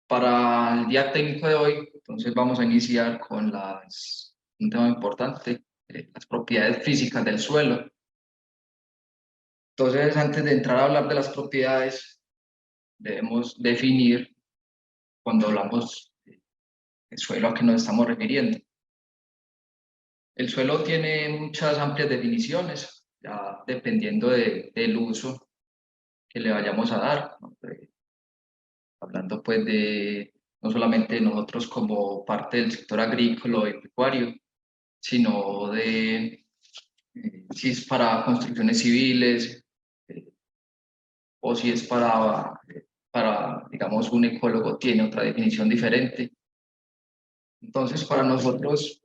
Para el día técnico de hoy, entonces vamos a iniciar con un tema importante, las propiedades físicas del suelo. Entonces, antes de entrar a hablar de las propiedades, debemos definir cuando hablamos del suelo a qué nos estamos refiriendo. El suelo tiene muchas amplias definiciones, ya dependiendo del uso que le vayamos a dar, ¿no? Hablando pues de no solamente nosotros como parte del sector agrícola y pecuario, sino de si es para construcciones civiles eh, o si es digamos, un ecólogo tiene otra definición diferente. Entonces, para nosotros,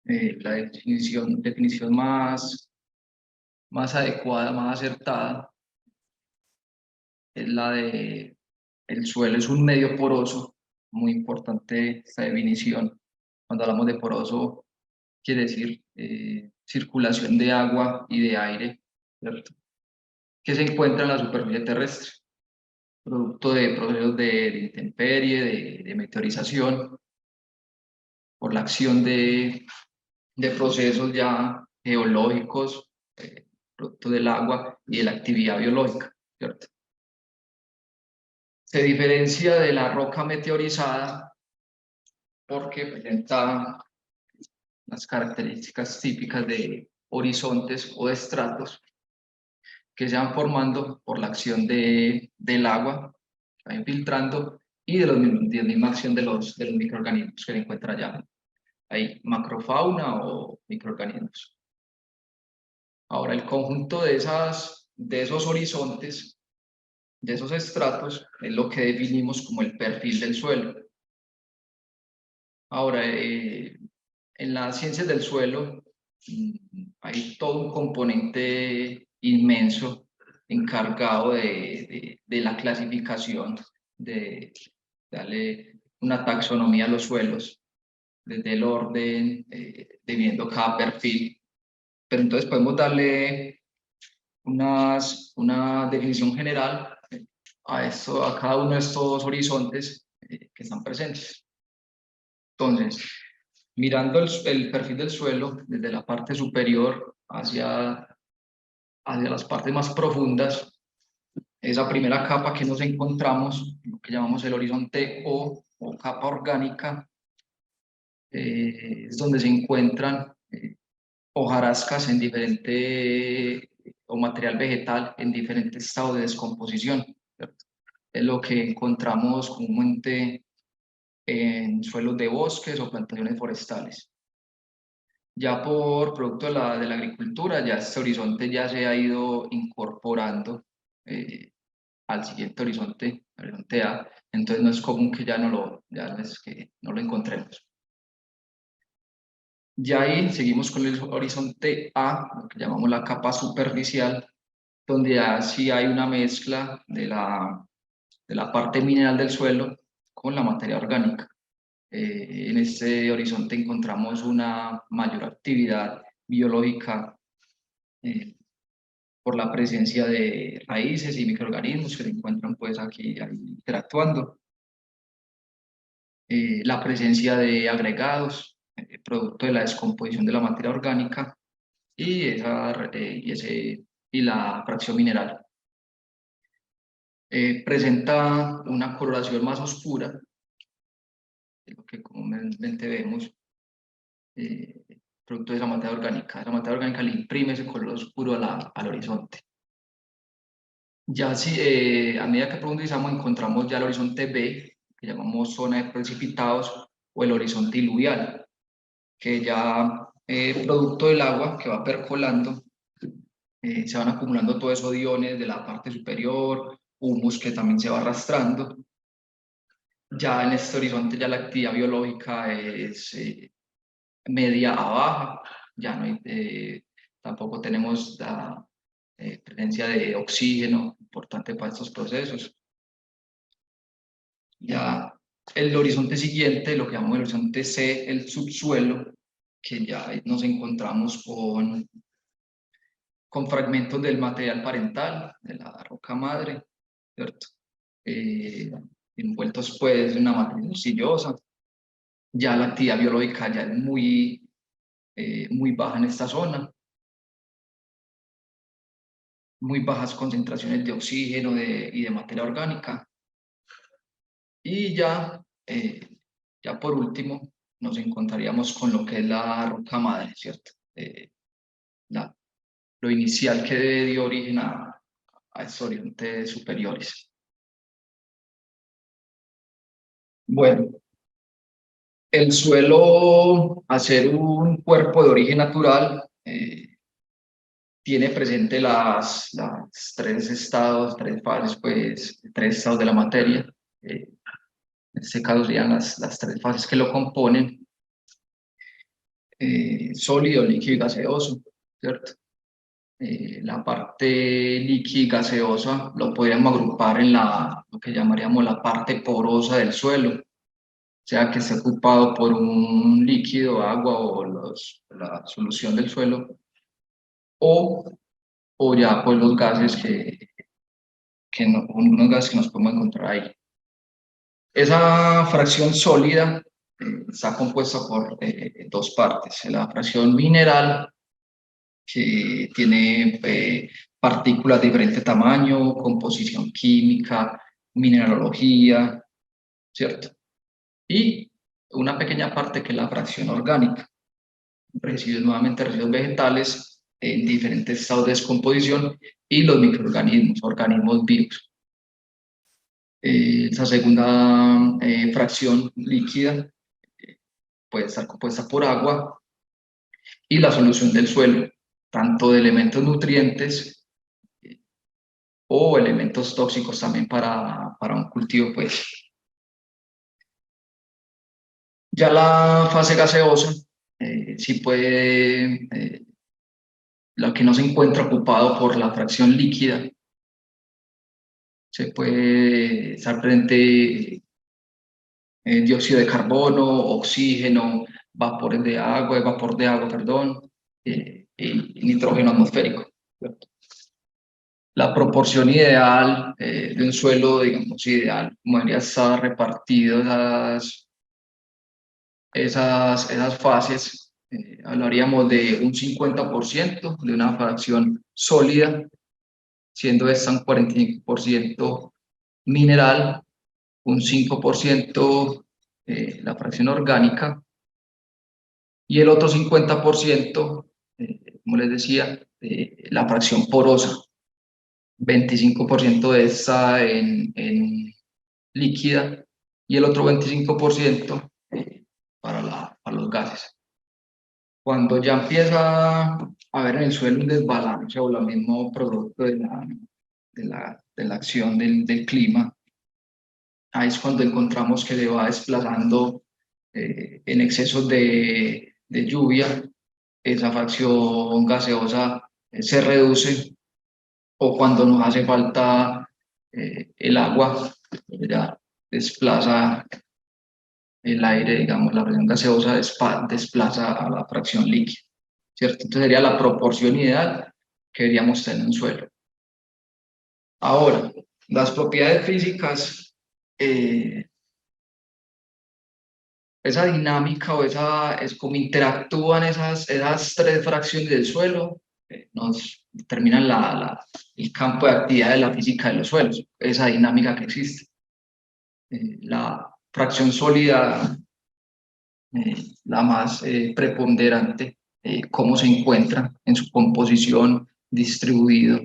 la definición más adecuada, más acertada, es la de el suelo es un medio poroso, muy importante esta definición. Cuando hablamos de poroso, quiere decir circulación de agua y de aire, ¿cierto? Que se encuentra en la superficie terrestre, producto de procesos de intemperie, de meteorización, por la acción de procesos ya geológicos, producto del agua y de la actividad biológica, ¿cierto? Se diferencia de la roca meteorizada porque presenta las características típicas de horizontes o de estratos que se van formando por la acción del agua que va infiltrando y de la misma acción de los microorganismos que se encuentran allá. Hay macrofauna o microorganismos. Ahora, el conjunto de esos horizontes, de esos estratos, es lo que definimos como el perfil del suelo. Ahora, en las ciencias del suelo hay todo un componente inmenso encargado de la clasificación, de darle una taxonomía a los suelos, desde el orden, definiendo cada perfil. Pero entonces podemos darle una definición general a cada uno de estos horizontes que están presentes. Entonces, mirando el perfil del suelo desde la parte superior hacia las partes más profundas, esa primera capa que nos encontramos, lo que llamamos el horizonte o capa orgánica, es donde se encuentran hojarascas en o material vegetal en diferentes estados de descomposición, ¿cierto? Es lo que encontramos comúnmente en suelos de bosques o plantaciones forestales. Ya por producto de la agricultura, ya este horizonte ya se ha ido incorporando al siguiente horizonte, el horizonte A, entonces no es común que que no lo encontremos. Ya ahí seguimos con el horizonte A, lo que llamamos la capa superficial, donde ya sí hay una mezcla de la parte mineral del suelo con la materia orgánica. En este horizonte encontramos una mayor actividad biológica eh, por la presencia de raíces y microorganismos que se encuentran pues aquí ahí interactuando. La presencia de agregados, producto de la descomposición de la materia orgánica y la fracción mineral. Presenta una coloración más oscura, de lo que comúnmente vemos, eh, producto de esa materia orgánica. Esa materia orgánica le imprime ese color oscuro al horizonte. Ya si a medida que profundizamos encontramos ya el horizonte B, que llamamos zona de precipitados, o el horizonte diluvial, que ya producto del agua que va percolando, se van acumulando todos esos iones de la parte superior, humus que también se va arrastrando. Ya en este horizonte ya la actividad biológica es media a baja, ya no hay, tampoco tenemos la presencia de oxígeno, importante para estos procesos. Ya el horizonte siguiente, lo que llamamos el horizonte C, el subsuelo, que ya nos encontramos con fragmentos del material parental, de la roca madre, ¿cierto? envueltos pues en una matriz arcillosa. Ya la actividad biológica ya es muy baja en esta zona, muy bajas concentraciones de oxígeno y de materia orgánica. Y ya por último, nos encontraríamos con lo que es la roca madre, ¿cierto? Lo inicial que dio origen a estos horizontes superiores. Bueno, el suelo, al ser un cuerpo de origen natural, tiene presente las tres estados, tres fases, pues, tres estados de la materia. En este caso serían las tres fases que lo componen, sólido, líquido y gaseoso, ¿cierto? La parte líquida y gaseosa lo podríamos agrupar en lo que llamaríamos la parte porosa del suelo, sea que esté ocupado por un líquido, agua o la solución del suelo, o ya pues los gases unos gases que nos podemos encontrar ahí. Esa fracción sólida está compuesta por dos partes. La fracción mineral, que tiene partículas de diferente tamaño, composición química, mineralogía, ¿cierto? Y una pequeña parte que es la fracción orgánica, nuevamente residuos vegetales en diferentes estados de descomposición y los microorganismos, organismos vivos. Esa segunda fracción líquida puede estar compuesta por agua y la solución del suelo, tanto de elementos nutrientes o elementos tóxicos también para un cultivo, pues. Ya la fase gaseosa sí puede, lo que no se encuentra ocupado por la fracción líquida, se puede estar presente dióxido de carbono, oxígeno, vapor de agua, perdón, y nitrógeno atmosférico. La proporción ideal de un suelo, digamos, ideal, como debería estar repartido esas fases, hablaríamos de un 50% de una fracción sólida, siendo esta un 45% mineral, un 5% la fracción orgánica y el otro 50%, como les decía, la fracción porosa, 25% de esta en líquida y el otro 25% para los gases. Cuando ya empieza a haber en el suelo un desbalance o lo mismo producto de la acción del clima, ahí es cuando encontramos que se va desplazando en excesos de lluvia, esa fracción gaseosa se reduce, o cuando nos hace falta el agua, ya desplaza el aire, digamos, la fracción gaseosa desplaza a la fracción líquida, ¿cierto? Entonces sería la proporción ideal que deberíamos tener en un suelo. Ahora, las propiedades físicas, esa dinámica o es como interactúan esas tres fracciones del suelo, nos determinan el campo de actividad de la física de los suelos, esa dinámica que existe. La fracción sólida, la más preponderante, cómo se encuentra en su composición, distribuido,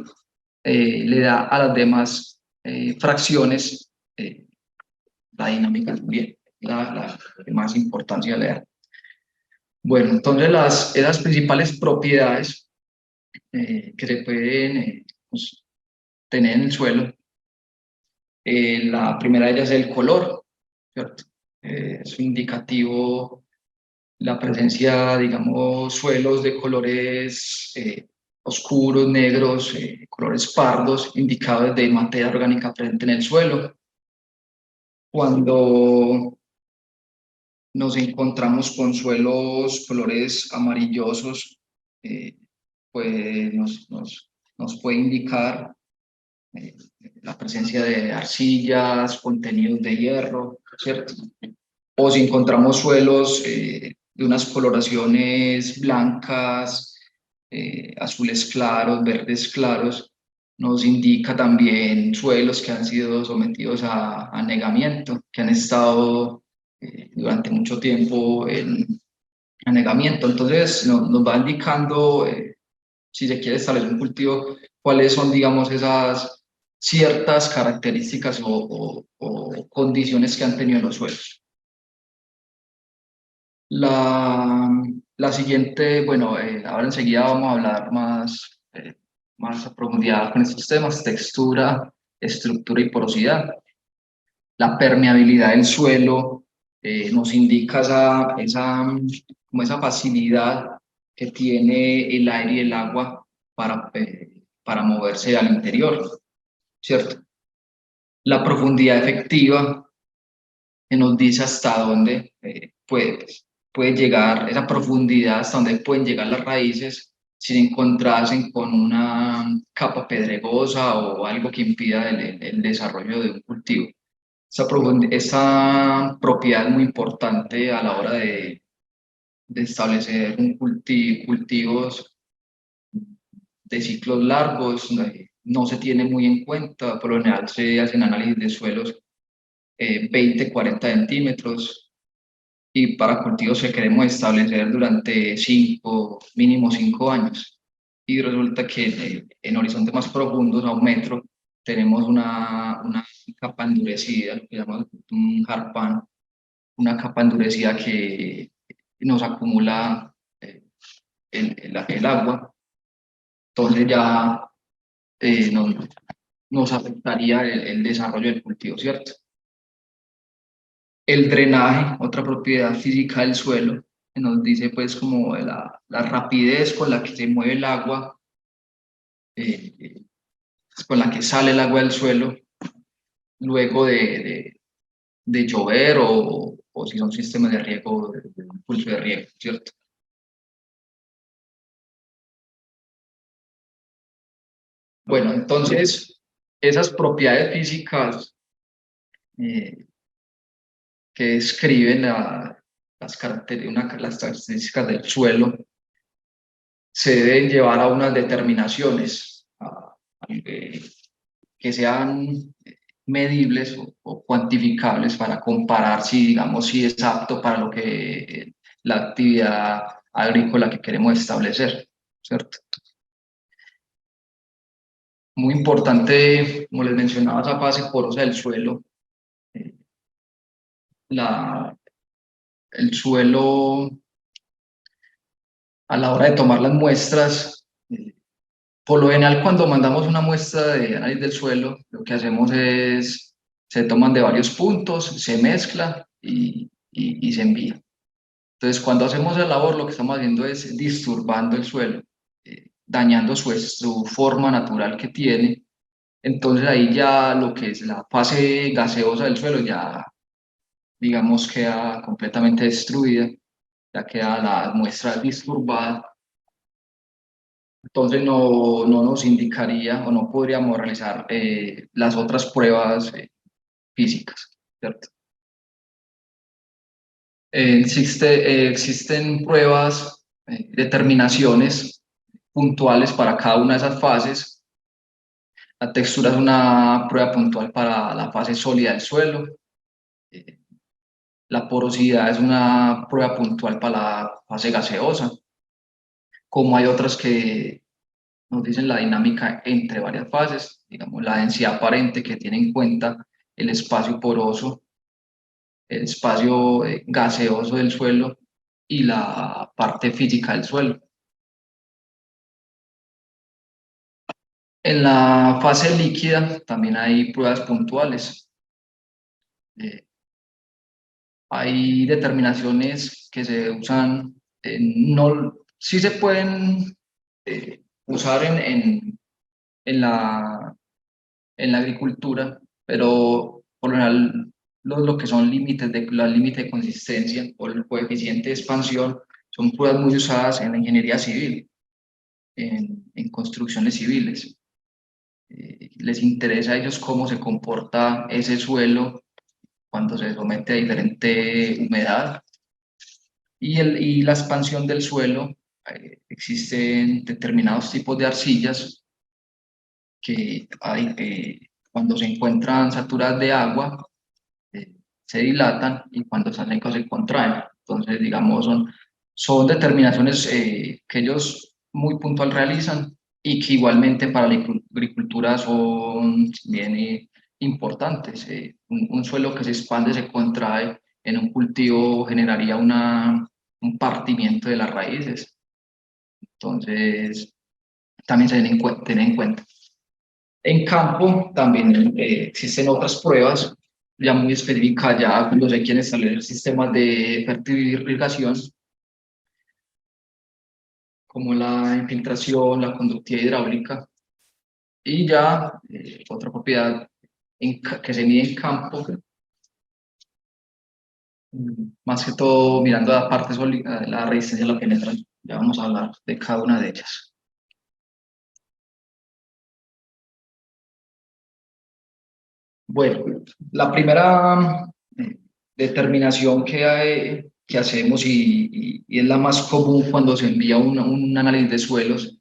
le da a las demás fracciones la dinámica también, la que más importancia le da. Bueno, entonces esas principales propiedades que se pueden pues, tener en el suelo, la primera de ellas es el color, ¿cierto? Es un indicativo la presencia, digamos, suelos de colores oscuros, negros, colores pardos, indicados de materia orgánica presente en el suelo. Cuando nos encontramos con suelos colores amarillosos, pues nos puede indicar la presencia de arcillas, contenidos de hierro, ¿cierto? O si encontramos suelos de unas coloraciones blancas, azules claros, verdes claros, nos indica también suelos que han sido sometidos a anegamiento, que han estado durante mucho tiempo en anegamiento. Entonces nos va indicando, si se quiere establecer un cultivo, cuáles son, digamos, esas ciertas características o condiciones que han tenido los suelos. La siguiente, bueno, ahora enseguida vamos a hablar más a profundidad con estos temas: textura, estructura y porosidad. La permeabilidad del suelo nos indica como esa facilidad que tiene el aire y el agua para moverse al interior, ¿cierto? La profundidad efectiva que nos dice hasta dónde puede llegar esa profundidad, hasta dónde pueden llegar las raíces sin encontrarse con una capa pedregosa o algo que impida el desarrollo de un cultivo. Esa propiedad es muy importante a la hora de establecer cultivos de ciclos largos. No se tiene muy en cuenta. Por lo general se hacen análisis de suelos 20-40 centímetros, y para cultivos que queremos establecer durante mínimo 5 años. Y resulta que en horizontes más profundos, a 1 metro, tenemos una capa endurecida, lo que llamamos un harpán, una capa endurecida que nos acumula el agua. Entonces ya nos afectaría el desarrollo del cultivo, ¿cierto? El drenaje, otra propiedad física del suelo, que nos dice pues como la rapidez con la que se mueve el agua, eh, con la que sale el agua del suelo luego de llover o si son sistemas de riego, de impulso de riego, ¿cierto? Bueno, entonces esas propiedades físicas eh, que describen las características del suelo se deben llevar a unas determinaciones que sean medibles o cuantificables para comparar si, digamos, si es apto para lo que la actividad agrícola que queremos establecer, ¿cierto? Muy importante, como les mencionaba, esa fase porosa del suelo. eh, el suelo, a la hora de tomar las muestras, por lo general, cuando mandamos una muestra de análisis del suelo, lo que hacemos es, se toman de varios puntos, se mezcla y se envía. Entonces, cuando hacemos la labor, lo que estamos haciendo es disturbando el suelo, dañando su forma natural que tiene. Entonces, ahí ya lo que es la fase gaseosa del suelo ya, digamos, queda completamente destruida, ya queda la muestra disturbada. Entonces no nos indicaría o no podríamos realizar las otras pruebas físicas, ¿cierto? Existen pruebas, determinaciones puntuales para cada una de esas fases. La textura es una prueba puntual para la fase sólida del suelo. eh, la porosidad es una prueba puntual para la fase gaseosa, como hay otras que nos dicen la dinámica entre varias fases, digamos la densidad aparente, que tiene en cuenta el espacio poroso, el espacio gaseoso del suelo y la parte física del suelo. En la fase líquida también hay pruebas puntuales. Eh, hay determinaciones que se usan, no, sí se pueden usar en en la agricultura, pero por lo general lo que son los límites de consistencia o el coeficiente de expansión son pruebas muy usadas en la ingeniería civil, en construcciones civiles. les interesa a ellos cómo se comporta ese suelo cuando se somete a diferente humedad y la expansión del suelo. Existen determinados tipos de arcillas que cuando se encuentran saturadas de agua se dilatan y cuando están secas se contraen. Entonces, digamos, son determinaciones que ellos muy puntual realizan y que igualmente para la agricultura son bien importantes. Un suelo que se expande, se contrae en un cultivo generaría un partimiento de las raíces. Entonces, también se deben tener en cuenta. En campo también existen otras pruebas ya muy específicas, ya cuando se quieren establecer sistemas de fertilización, como la infiltración, la conductividad hidráulica, y ya otra propiedad que se mide en campo, más que todo mirando la parte sólida, la resistencia a la penetración. Ya vamos a hablar de cada una de ellas. Bueno, la primera determinación que hacemos y es la más común cuando se envía un análisis de suelos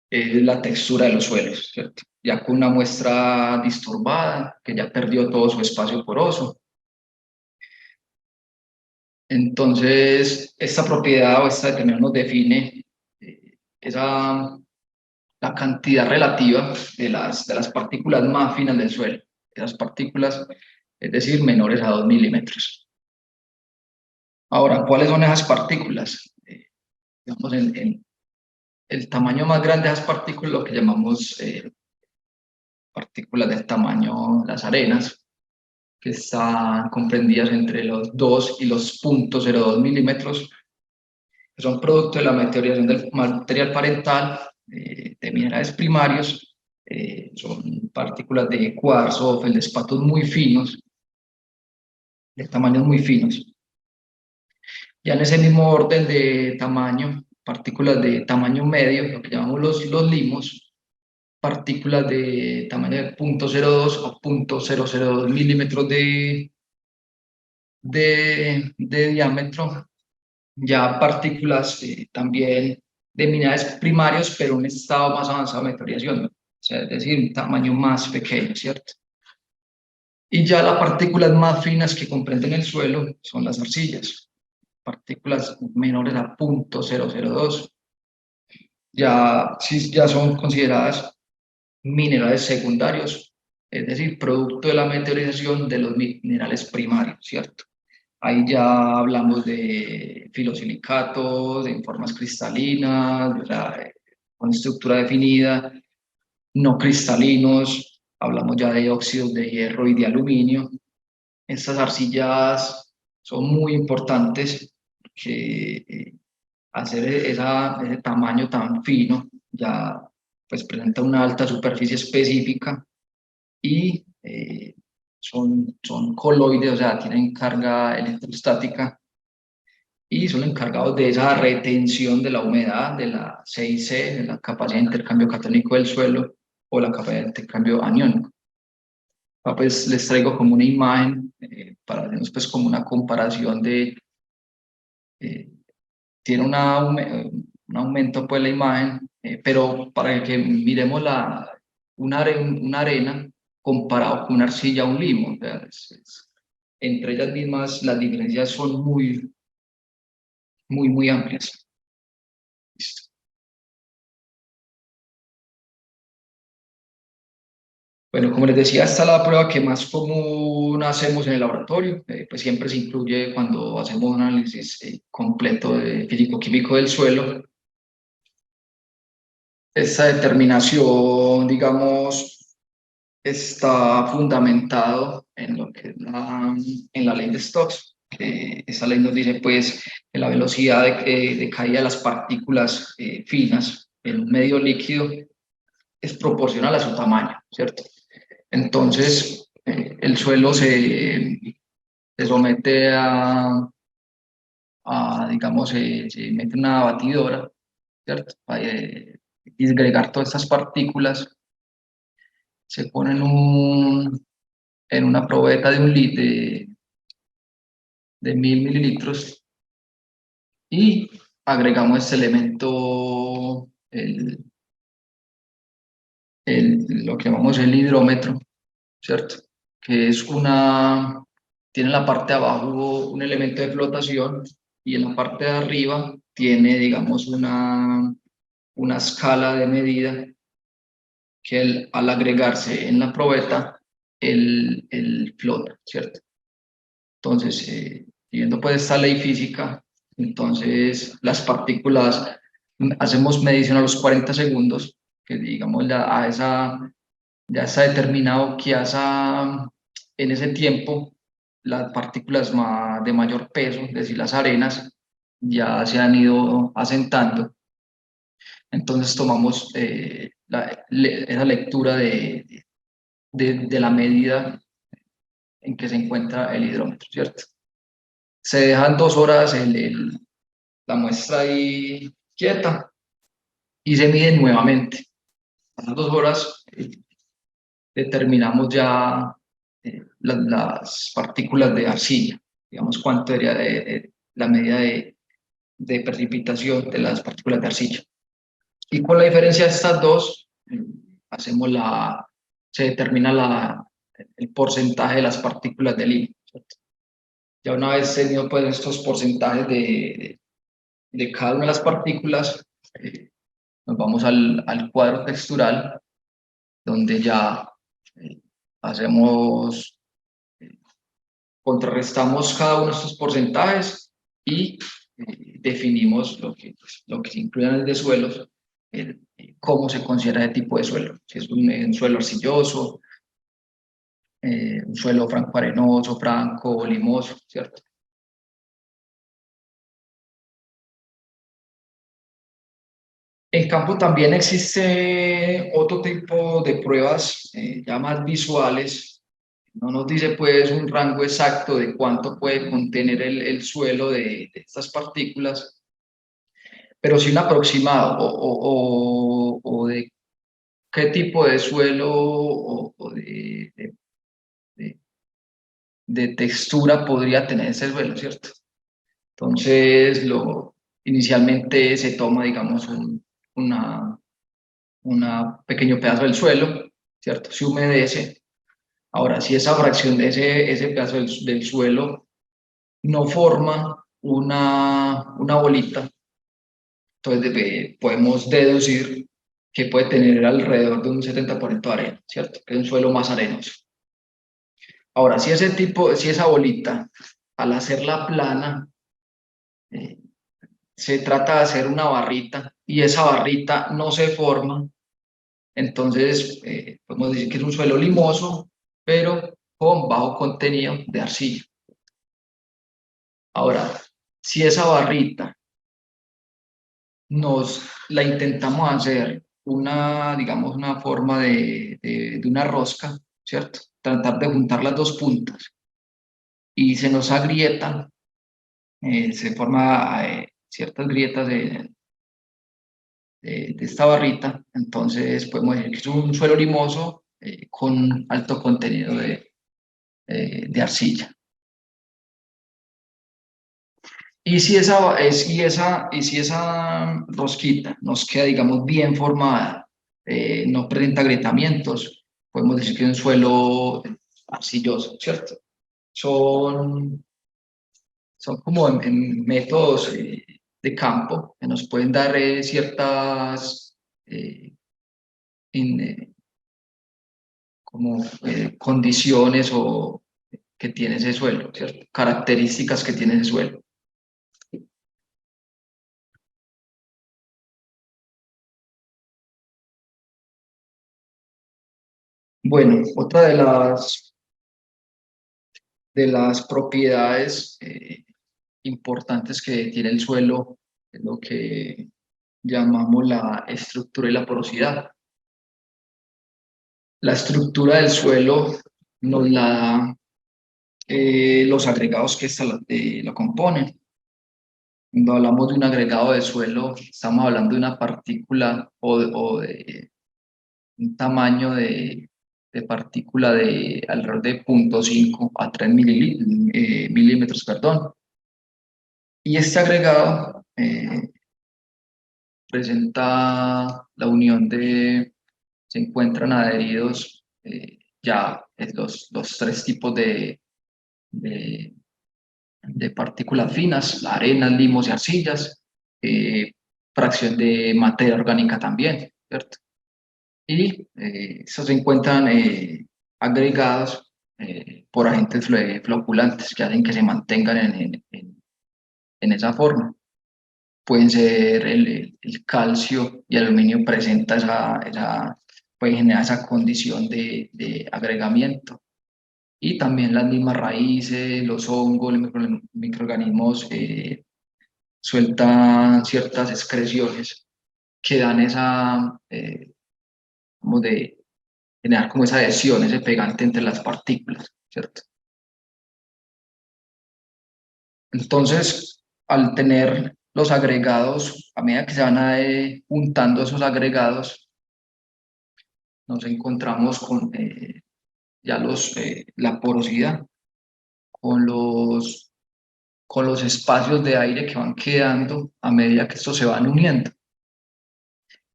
es la textura de los suelos, ¿cierto? Ya con una muestra disturbada, que ya perdió todo su espacio poroso. Entonces, esta propiedad o esta determinación nos define esa, la cantidad relativa de las partículas más finas del suelo. Esas partículas, es decir, menores a 2 milímetros. Ahora, ¿cuáles son esas partículas? Digamos, en el tamaño más grande de esas partículas, lo que llamamos partículas del tamaño de las arenas, que están comprendidas entre los 2 y los 0.02 milímetros, que son producto de la meteorización del material parental de minerales primarios. Son partículas de cuarzo o feldespatos muy finos, de tamaños muy finos. Ya en ese mismo orden de tamaño, partículas de tamaño medio, lo que llamamos los limos, partículas de tamaño de 0.02 o 0.002 milímetros de diámetro, ya partículas también de minerales primarios, pero un estado más avanzado de meteorización, o sea, es decir, un tamaño más pequeño, ¿cierto? Y ya las partículas más finas que comprenden el suelo son las arcillas, partículas menores a 0.002, ya, sí, ya son consideradas minerales secundarios, es decir, producto de la meteorización de los minerales primarios, ¿cierto? Ahí ya hablamos de filosilicatos, en formas cristalinas, o sea, con estructura definida, no cristalinos, hablamos ya de óxidos de hierro y de aluminio. Estas arcillas son muy importantes que hacer ese tamaño tan fino ya pues presenta una alta superficie específica y son coloides, o sea, tienen carga electrostática y son encargados de esa retención de la humedad, de la CIC, de la capacidad de intercambio catónico del suelo o la capacidad de intercambio aniónico. Pues les traigo como una imagen para hacernos pues como una comparación de, eh, tiene un aumento pues la imagen, pero para que miremos una arena comparado con una arcilla o un limo. O sea, entre ellas mismas las diferencias son muy amplias. Listo. Bueno, como les decía, esta es la prueba que más común hacemos en el laboratorio. Pues siempre se incluye cuando hacemos un análisis completo de físico-químico del suelo. Esta determinación, digamos, está fundamentado en lo que es en la ley de Stokes. Esa ley nos dice pues que la velocidad de caída de las partículas finas en un medio líquido es proporcional a su tamaño, ¿cierto? Entonces, el suelo se somete digamos, se mete en una batidora, ¿cierto? Para disgregar todas estas partículas se pone en una probeta de 1 litro, de 1000 mililitros, y agregamos este elemento, lo que llamamos el hidrómetro, ¿cierto? Que es tiene en la parte de abajo un elemento de flotación y en la parte de arriba tiene, digamos, una escala de medida que al agregarse en la probeta, el flota, ¿cierto? Entonces, siguiendo pues esta ley física, entonces las partículas, hacemos medición a los 40 segundos, que digamos ya está determinado que en ese tiempo las partículas de mayor peso, es decir, las arenas, ya se han ido asentando. Entonces tomamos esa lectura de la medida en que se encuentra el hidrómetro, ¿cierto? Se dejan 2 horas la muestra ahí quieta y se miden nuevamente. A las 2 horas determinamos ya las partículas de arcilla, digamos cuánto sería la medida de precipitación de las partículas de arcilla. Y con la diferencia de estas dos, se determina el porcentaje de las partículas de limo, ¿cierto? Ya una vez tenido pues estos porcentajes de cada una de las partículas, nos vamos al cuadro textural, donde ya eh, hacemos, contrarrestamos cada uno de estos porcentajes y definimos lo que se incluye en el de suelos, cómo se considera el tipo de suelo, si es un suelo arcilloso, un suelo franco-arenoso, franco, limoso, ¿cierto? En campo también existe otro tipo de pruebas ya más visuales. No nos dice pues un rango exacto de cuánto puede contener el suelo de estas partículas, pero sí un aproximado o de qué tipo de suelo o de textura podría tener ese suelo, ¿cierto? Entonces, inicialmente se toma, digamos, una, una pequeño pedazo del suelo, ¿cierto? Se humedece. Ahora, si esa fracción de ese pedazo del suelo no forma una bolita, entonces podemos deducir que puede tener alrededor de un 70% de arena, ¿cierto? Que es un suelo más arenoso. Ahora, si esa bolita, al hacerla plana, eh, se trata de hacer una barrita y esa barrita no se forma, entonces podemos decir que es un suelo limoso, pero con bajo contenido de arcilla. Ahora, si esa barrita la intentamos hacer digamos, una forma de una rosca, ¿cierto? Tratar de juntar las dos puntas y se nos agrieta, se forma ciertas grietas de esta barrita, entonces podemos decir que es un suelo limoso con alto contenido de arcilla. Y si esa rosquita nos queda, digamos, bien formada, no presenta agrietamientos, podemos decir que es un suelo arcilloso, ¿cierto? Son, son como en métodos de campo que nos pueden dar ciertas eh, in- eh, como condiciones que tiene ese suelo, ¿cierto? Características que tiene ese suelo. Bueno, otra de las propiedades importantes que tiene el suelo es lo que llamamos la estructura y la porosidad. La estructura del suelo nos la da los agregados que lo componen. Cuando hablamos de un agregado de suelo, estamos hablando de una partícula o de un tamaño partícula de alrededor de 0,5 a 3 milímetros, perdón. Y este agregado presenta la unión se encuentran adheridos ya los tres tipos de, de partículas finas, arenas, limos y arcillas, fracción de materia orgánica también, ¿cierto? Y estos se encuentran agregados por agentes floculantes que hacen que se mantengan en esa forma. Pueden ser el calcio y el aluminio presenta puede generar esa condición de agregamiento. Y también las mismas raíces, los hongos, los microorganismos sueltan ciertas excreciones que dan como de generar como esa adhesión, ese pegante entre las partículas, ¿cierto? Entonces, al tener los agregados, a medida que se van juntando esos agregados, nos encontramos con ya la porosidad, con con los espacios de aire que van quedando a medida que estos se van uniendo.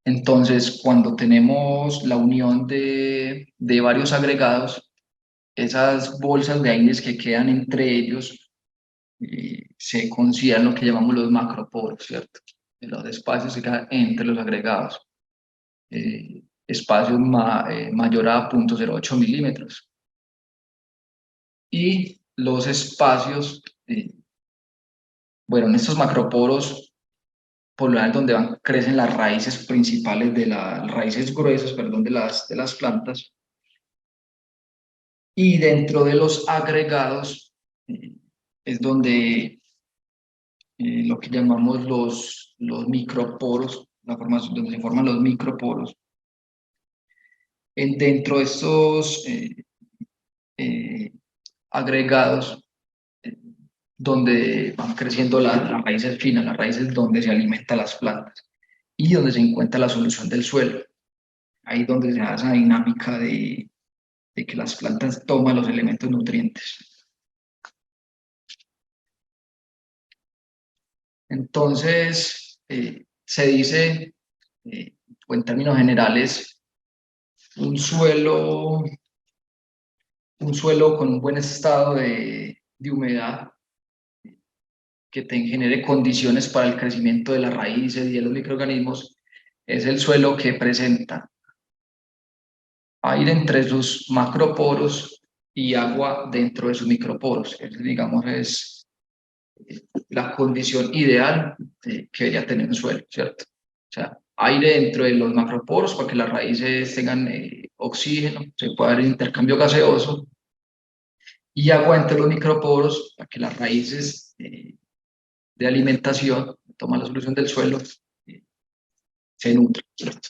Entonces, cuando tenemos la unión de varios agregados, esas bolsas de aire que quedan entre ellos se consideran lo que llamamos los macroporos, ¿cierto? Los espacios que quedan entre los agregados. Espacios mayor a 0,08 milímetros. Y los espacios, bueno, en estos macroporos, por lo general donde crecen las raíces principales las raíces gruesas, perdón, de las plantas, y dentro de los agregados es donde lo que llamamos los microporos, donde se forman los microporos. Dentro de estos agregados, donde van creciendo las raíces finas, las raíces donde se alimentan las plantas y donde se encuentra la solución del suelo. Ahí donde se da esa dinámica de que las plantas toman los elementos nutrientes. Entonces, se dice, o en términos generales, un suelo con un buen estado de humedad que genere condiciones para el crecimiento de las raíces y de los microorganismos, es el suelo que presenta aire entre sus macroporos y agua dentro de sus microporos. Digamos, es la condición ideal que debería tener un suelo, ¿cierto? O sea, aire dentro de los macroporos para que las raíces tengan oxígeno, se pueda dar intercambio gaseoso, y agua entre los microporos para que las raíces de alimentación, toman la solución del suelo, se nutren, ¿cierto?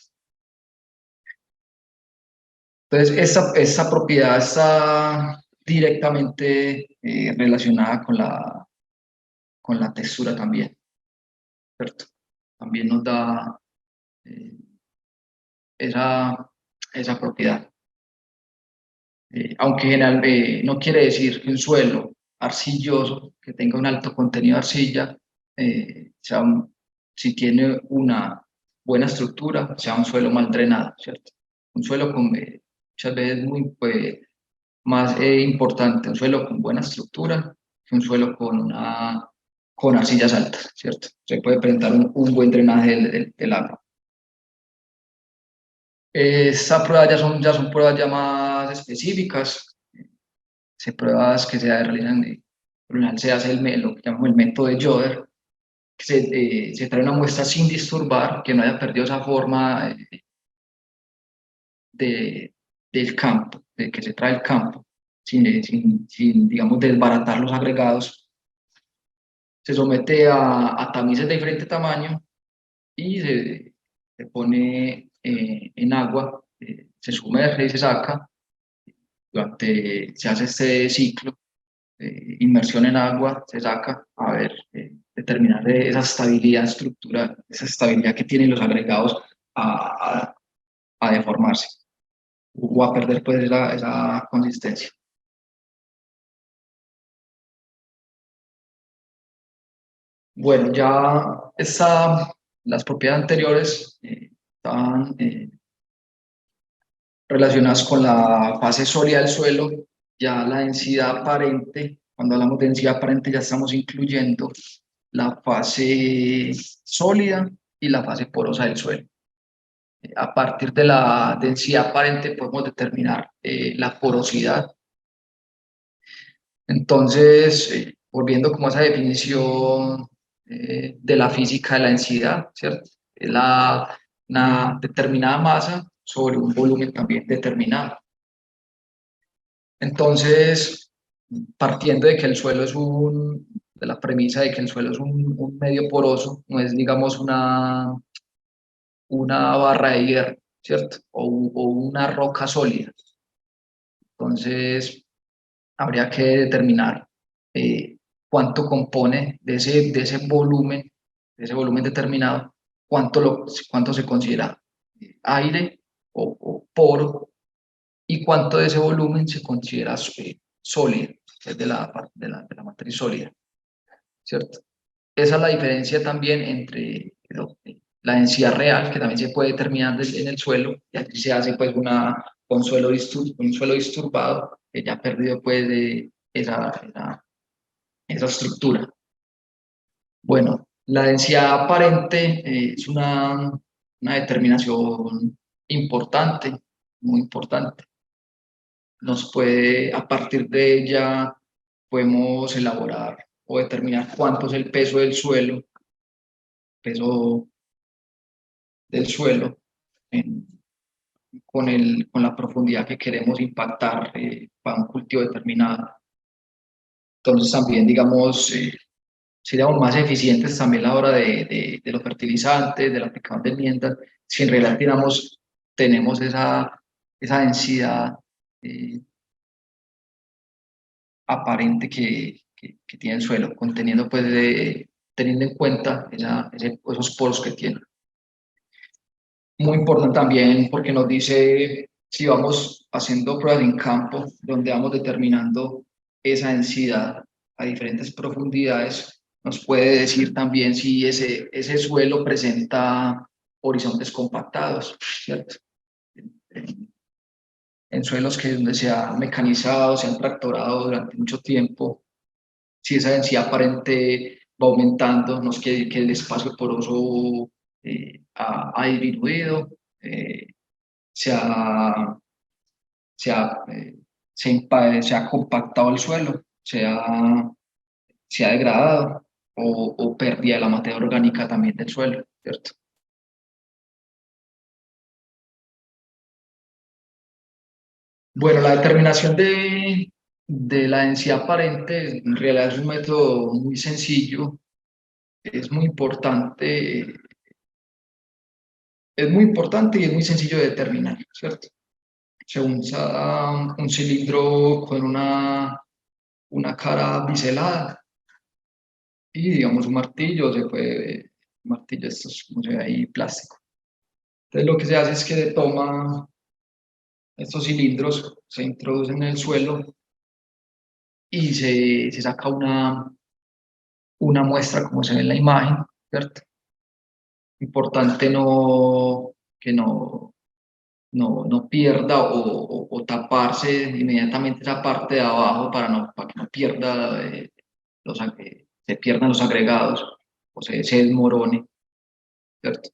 Entonces, esa propiedad está directamente relacionada con la textura también, ¿cierto? También nos da eh, esa propiedad. Aunque no quiere decir que un suelo arcilloso, que tenga un alto contenido de arcilla, si tiene una buena estructura, sea un suelo mal drenado, ¿cierto? Un suelo muchas veces muy más importante, un suelo con buena estructura que un suelo con arcillas altas, ¿cierto? Se puede presentar un buen drenaje del agua. Estas pruebas ya son pruebas ya más específicas, pruebas que se realizan, por lo general se hace lo que llamamos el método de Joder, que se trae una muestra sin disturbar, que no haya perdido esa forma del campo, de que se trae el campo, sin, digamos, desbaratar los agregados. Se somete a tamices de diferente tamaño y se pone en agua, se sumerge y se saca. Se hace este ciclo, inmersión en agua, se saca, a ver, determinar esa estabilidad estructural, esa estabilidad que tienen los agregados a deformarse. o a perder pues esa consistencia. Bueno, las propiedades anteriores estaban relacionadas con la fase sólida del suelo. Ya la densidad aparente, cuando hablamos de densidad aparente ya estamos incluyendo la fase sólida y la fase porosa del suelo. A partir de la densidad aparente podemos determinar la porosidad. Entonces, volviendo como a esa definición de la física de la densidad, ¿cierto? Es una determinada masa sobre un volumen también determinado. Entonces, partiendo de que el suelo de la premisa de que el suelo es un medio poroso, no es, digamos, una barra de hierro, ¿cierto? O una roca sólida. Entonces, habría que determinar cuánto compone de ese volumen determinado, cuánto se considera aire o poro y cuánto de ese volumen se considera sólido, es de la matriz sólida, ¿cierto? Esa es la diferencia también entre la densidad real, que también se puede determinar en el suelo, y aquí se hace pues un suelo disturbado, que ya ha perdido pues de esa estructura. Bueno, la densidad aparente es una determinación importante, muy importante. A partir de ella, podemos elaborar o determinar cuánto es el peso del suelo, peso del suelo en- con la profundidad que queremos impactar para un cultivo determinado. Entonces también, digamos, seríamos más eficientes también a la hora de los fertilizantes, de la aplicación de enmiendas, si en realidad tenemos esa densidad eh, aparente que tiene el suelo, teniendo en cuenta esos poros que tiene. Muy importante también porque nos dice si vamos haciendo pruebas en campo, donde vamos determinando esa densidad a diferentes profundidades, nos puede decir también si ese suelo presenta horizontes compactados, ¿cierto? En suelos donde se ha mecanizado, se han tractorado durante mucho tiempo, si esa densidad aparente va aumentando, no es que el espacio poroso ha disminuido, se ha, se ha, se ha compactado el suelo, se ha degradado o pérdida la materia orgánica también del suelo, ¿cierto? Bueno, la determinación de la densidad aparente en realidad es un método muy sencillo, es muy importante, es muy importante y es muy sencillo de determinar, ¿cierto? Se usa un cilindro con una cara biselada y digamos un martillo, un martillo estos, como se ve ahí, plástico. Entonces lo que se hace es que se toma estos cilindros, se introducen en el suelo y se saca una muestra como se ve en la imagen, ¿cierto? Importante que no pierda o taparse inmediatamente esa parte de abajo para que no pierda, se pierdan los agregados o se desmorone, ¿cierto?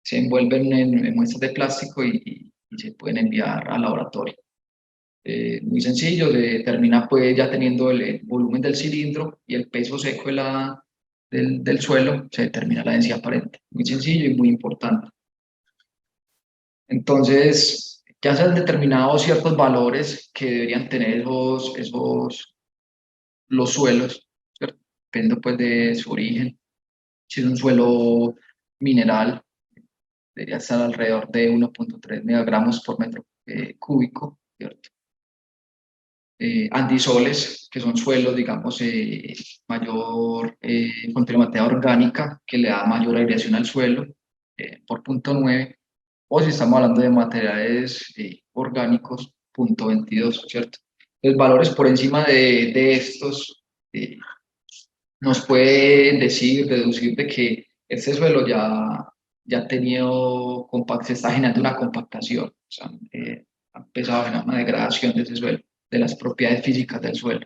Se envuelven en muestras de plástico y se pueden enviar al laboratorio. Muy sencillo, se determina pues ya teniendo el volumen del cilindro y el peso seco del suelo, se determina la densidad aparente. Muy sencillo y muy importante. Entonces, ya se han determinado ciertos valores que deberían tener los suelos, ¿cierto? Depende pues de su origen. Si es un suelo mineral, debería estar alrededor de 1,3 megagramos por metro cúbico, ¿cierto? Andisoles, que son suelos, digamos, mayor con materia orgánica, que le da mayor aireación al suelo, por 0,9. o si estamos hablando de materiales orgánicos, 0,22, ¿cierto? Los valores por encima de estos nos pueden decir, deducir de que este suelo ya ha tenido, se está generando una compactación, o sea, ha empezado a generar una degradación de ese suelo, de las propiedades físicas del suelo.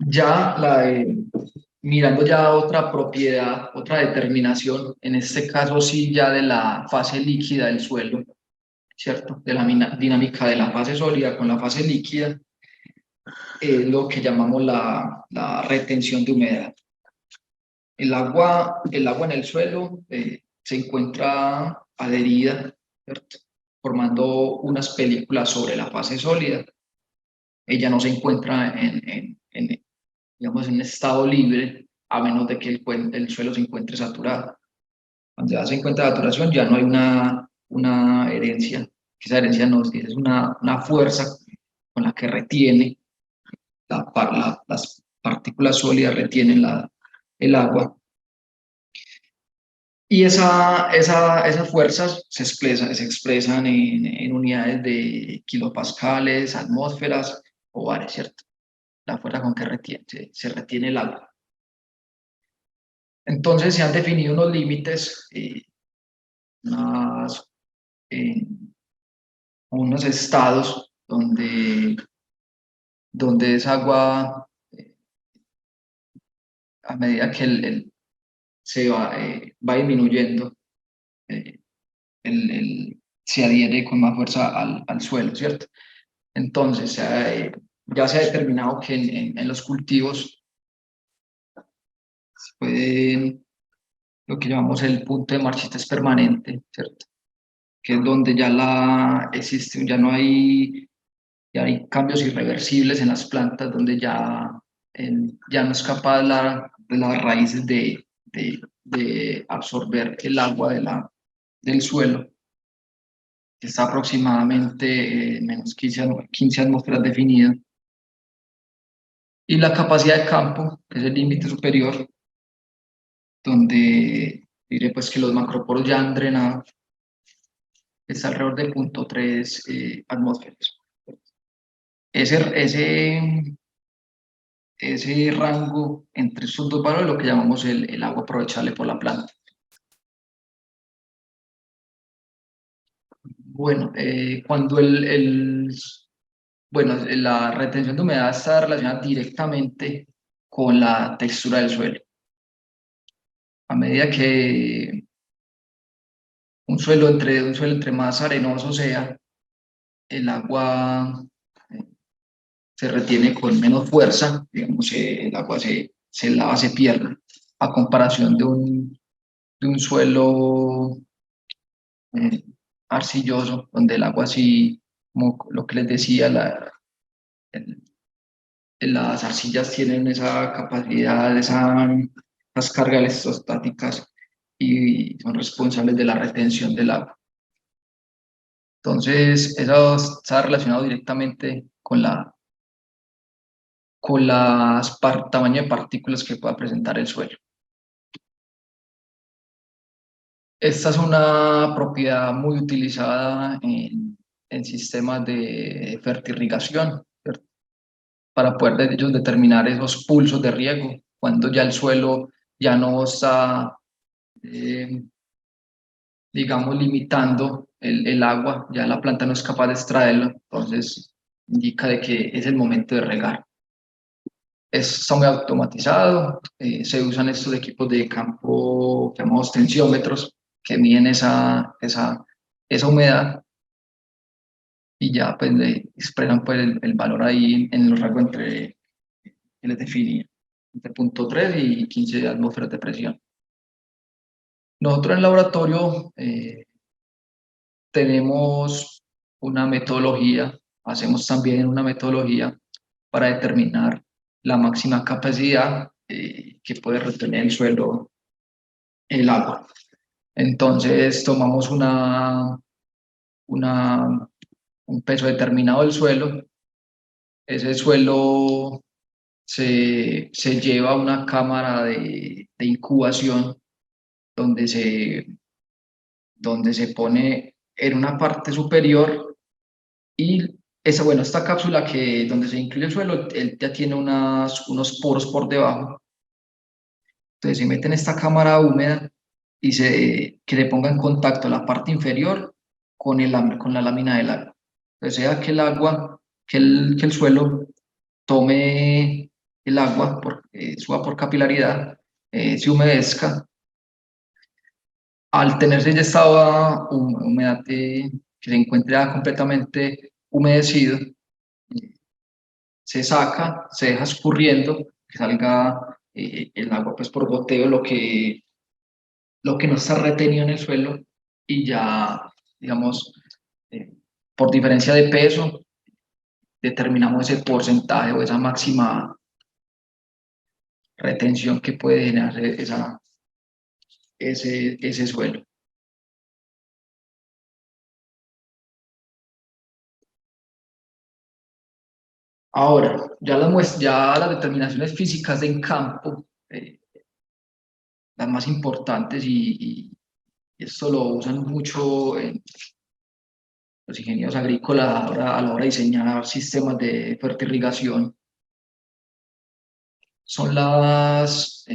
Ya mirando ya otra propiedad, otra determinación, en este caso sí ya de la fase líquida del suelo, ¿cierto? De la dinámica de la fase sólida con la fase líquida, es lo que llamamos la retención de humedad. El agua en el suelo se encuentra adherida, ¿cierto? Formando unas películas sobre la fase sólida. Ella no se encuentra digamos, en un estado libre, a menos de que el suelo se encuentre saturado. Cuando ya se encuentra saturación, ya no hay una herencia, que esa herencia nos dice, es una fuerza con la que retiene las partículas sólidas, retienen el agua. Y esas fuerzas se expresan en unidades de kilopascales, atmósferas o bares, ¿cierto? La fuerza con que se retiene el agua. Entonces se han definido unos límites, unas, eh, unos estados donde esa agua, a medida que va disminuyendo, eh, se adhiere con más fuerza al suelo, ¿cierto? Entonces, ya se ha determinado que en los cultivos pueden, lo que llamamos el punto de marchita es permanente, ¿cierto? Que es donde existe, ya hay cambios irreversibles en las plantas, donde ya no es capaz de las raíces de absorber el agua del suelo, que está aproximadamente menos 15 atmósferas definidas, y la capacidad de campo, que es el límite superior, donde diré pues que los macroporos ya han drenado, está alrededor de 0,3 atmósferas. Ese, ese, ese rango entre estos dos valores es lo que llamamos el agua aprovechable por la planta. Bueno, bueno, la retención de humedad está relacionada directamente con la textura del suelo. A medida que un suelo entre más arenoso sea, el agua se retiene con menos fuerza, digamos, el agua se lava, se pierde, a comparación de un suelo eh, arcilloso, donde el agua sí, como lo que les decía, el- las arcillas tienen esa capacidad, esas cargas electrostáticas y son responsables de la retención del agua. Entonces, eso está relacionado directamente con tamaño de partículas que pueda presentar el suelo. Esta es una propiedad muy utilizada en sistemas de fertirrigación, ¿cierto? Para poder ellos determinar esos pulsos de riego, cuando ya el suelo ya no está, eh, digamos, limitando el agua, ya la planta no es capaz de extraerlo, entonces indica de que es el momento de regar. Está muy automatizado, se usan estos equipos de campo llamados tensiómetros que miden esa humedad y ya pues le expresan pues el valor ahí en los rangos que les definí, entre 0,3 y 15 atmósferas de presión. Nosotros en el laboratorio tenemos una metodología, hacemos también una metodología para determinar la máxima capacidad que puede retener el suelo el agua. Entonces tomamos una, un peso determinado del suelo, ese suelo se lleva a una cámara de incubación donde se pone en una parte superior y bueno, esta cápsula donde se incluye el suelo, él ya tiene unos poros por debajo. Entonces se mete en esta cámara húmeda y que se ponga en contacto la parte inferior con la lámina del agua. Entonces sea que el agua, que el suelo tome el agua, suba por capilaridad, se humedezca. Al tenerse ya esta humedad que se encuentre ya completamente humedecido, se saca, se deja escurriendo, que salga el agua pues por goteo, lo que no está retenido en el suelo y ya, digamos, eh, por diferencia de peso, determinamos ese porcentaje o esa máxima retención que puede generar ese suelo. Ahora, ya las determinaciones físicas en campo, las más importantes, y esto lo usan mucho los ingenieros agrícolas a la hora de diseñar sistemas de fertirrigación, son las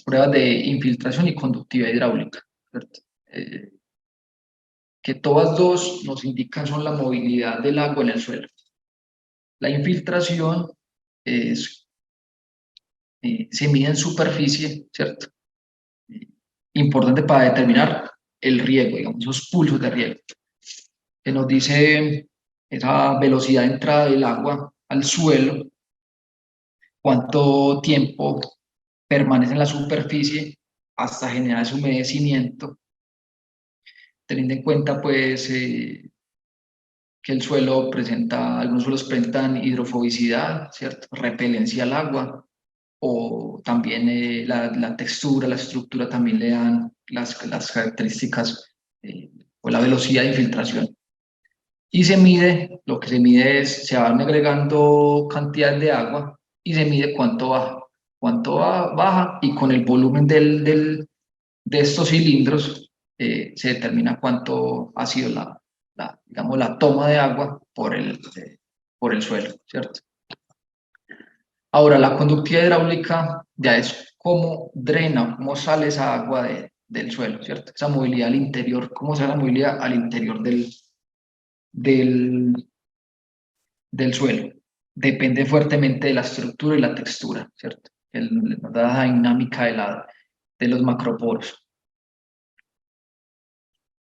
pruebas de infiltración y conductividad hidráulica, ¿cierto? Que todas dos nos indican son la movilidad del agua en el suelo. La infiltración se mide en superficie, ¿cierto? Importante para determinar el riego, digamos, esos pulsos de riego, que nos dice esa velocidad de entrada del agua al suelo, cuánto tiempo permanece en la superficie hasta generar ese humedecimiento, teniendo en cuenta pues que algunos suelos presentan hidrofobicidad, ¿cierto? Repelencia al agua, o también la textura, la estructura también le dan las características o la velocidad de infiltración. Y lo que se mide se van agregando cantidad de agua y se mide cuánto baja y con el volumen de estos cilindros se determina cuánto ha sido digamos, la toma de agua por el suelo, ¿cierto? Ahora, la conductividad hidráulica ya es cómo drena, cómo sale esa agua del suelo, ¿cierto? Esa movilidad al interior, cómo sale la movilidad al interior del, del suelo. Depende fuertemente de la estructura y la textura, ¿cierto? Nos da la dinámica de los macroporos.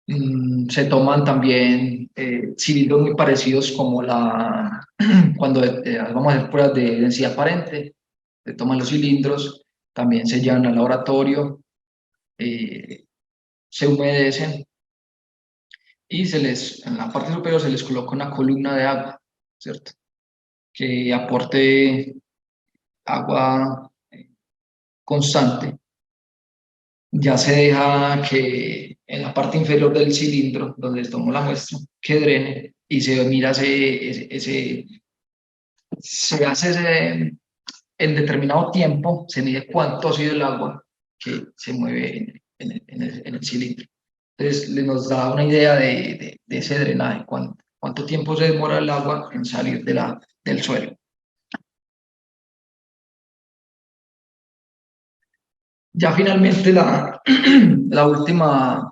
Se toman también cilindros muy parecidos como cuando vamos a hacer pruebas de densidad aparente, se toman los cilindros, también se llevan al laboratorio, se humedecen y en la parte superior se les coloca una columna de agua, ¿cierto? Que aporte agua constante. Ya se deja que en la parte inferior del cilindro, donde tomó la muestra, que drene y se mira se hace en determinado tiempo, se mide cuánto ha sido el agua que se mueve en el cilindro. Entonces, nos da una idea de ese drenaje, cuánto tiempo se demora el agua en salir del suelo. Ya finalmente la última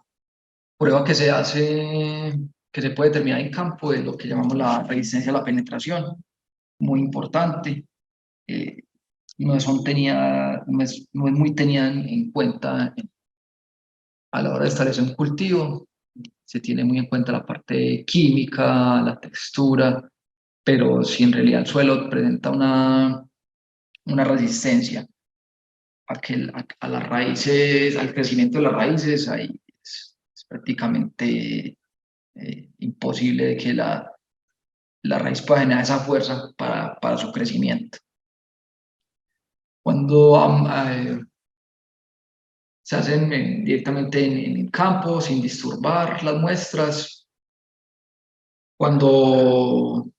prueba que se hace, que se puede determinar en campo, es lo que llamamos la resistencia a la penetración, muy importante. No es muy tenida en cuenta a la hora de establecer un cultivo. Se tiene muy en cuenta la parte química, la textura, pero si en realidad el suelo presenta una resistencia a las raíces, al crecimiento de las raíces, ahí es prácticamente imposible de que la raíz pueda generar esa fuerza para su crecimiento. Cuando se hacen directamente en campo, sin disturbar las muestras, cuando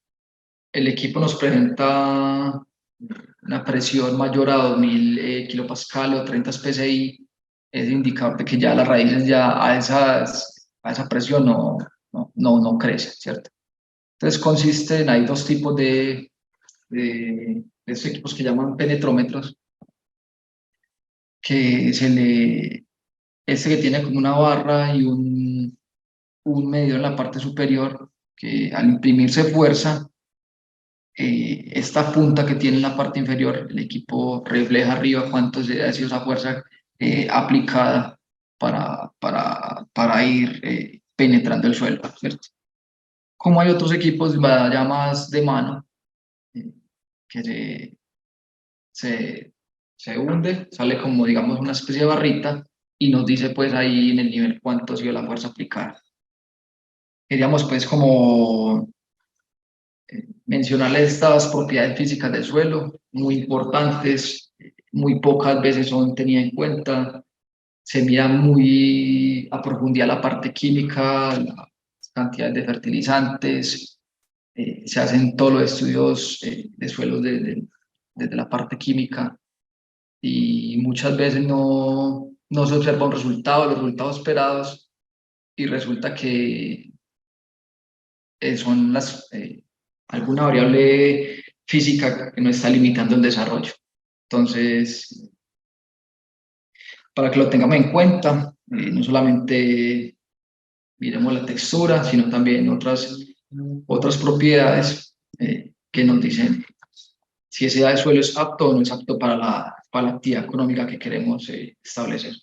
el equipo nos presenta una presión mayor a 2000 kilopascal o 30 psi, es indicador de que ya las raíces ya a esa presión no crecen, ¿cierto? Entonces consisten, hay dos tipos de estos equipos que llaman penetrómetros, que este que tiene como una barra y un medidor en la parte superior, que al imprimirse fuerza, esta punta que tiene en la parte inferior, el equipo refleja arriba cuánto ha sido esa fuerza aplicada para ir penetrando el suelo, ¿cierto? Como hay otros equipos ya más de mano, eh, que se, se hunde, sale como, digamos, una especie de barrita y nos dice pues ahí en el nivel cuánto ha sido la fuerza aplicada. Queríamos pues como mencionarles estas propiedades físicas del suelo, muy importantes, muy pocas veces son tenidas en cuenta, se mira muy a profundidad la parte química, las cantidades de fertilizantes, se hacen todos los estudios de suelos desde la parte química y muchas veces no se observa un resultado, los resultados esperados y resulta que son alguna variable física que no está limitando el desarrollo. Entonces, para que lo tengamos en cuenta, no solamente miremos la textura, sino también otras propiedades que nos dicen si ese suelo es apto o no es apto para la actividad económica que queremos establecer.